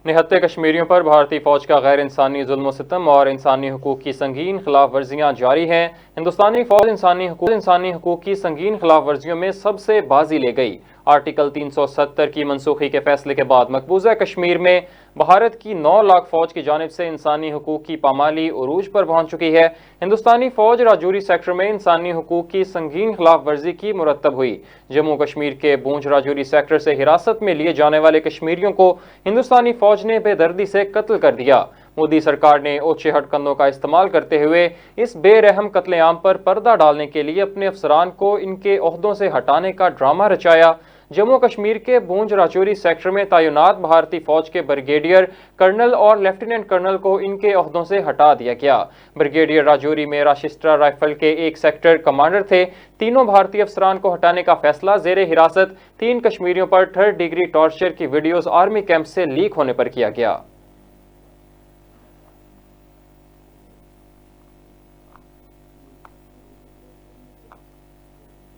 نہتے کشمیریوں پر بھارتی فوج کا غیر انسانی ظلم و ستم اور انسانی حقوق کی سنگین خلاف ورزیاں جاری ہیں۔ ہندوستانی فوج انسانی حقوق کی سنگین خلاف ورزیوں میں سب سے بازی لے گئی۔ آرٹیکل 370 کی منسوخی کے فیصلے کے بعد مقبوضہ کشمیر میں بھارت کی 9 لاکھ فوج کی جانب سے انسانی حقوق کی پامالی عروج پر پہنچ چکی ہے۔ ہندوستانی فوج راجوری سیکٹر میں انسانی حقوق کی سنگین خلاف ورزی کی مرتب ہوئی۔ جموں کشمیر کے پونچھ راجوری سیکٹر سے حراست میں لیے جانے والے کشمیریوں کو ہندوستانی فوج نے بے دردی سے قتل کر دیا۔ مودی سرکار نے اوچھے ہتھ کنوں کا استعمال کرتے ہوئے اس بے رحم قتل عام پر پردہ ڈالنے کے لیے اپنے افسران کو ان کے عہدوں سے ہٹانے کا ڈرامہ رچایا۔ جموں کشمیر کے پونچھ راجوری سیکٹر میں تعینات بھارتی فوج کے بریگیڈیئر کرنل اور لیفٹیننٹ کرنل کو ان کے عہدوں سے ہٹا دیا گیا۔ بریگیڈیئر راجوری میں راشٹرا رائفل کے ایک سیکٹر کمانڈر تھے۔ تینوں بھارتی افسران کو ہٹانے کا فیصلہ زیر حراست 3 کشمیریوں پر 3rd ڈگری ٹارچر کی ویڈیوز آرمی کیمپ سے لیک ہونے پر کیا گیا۔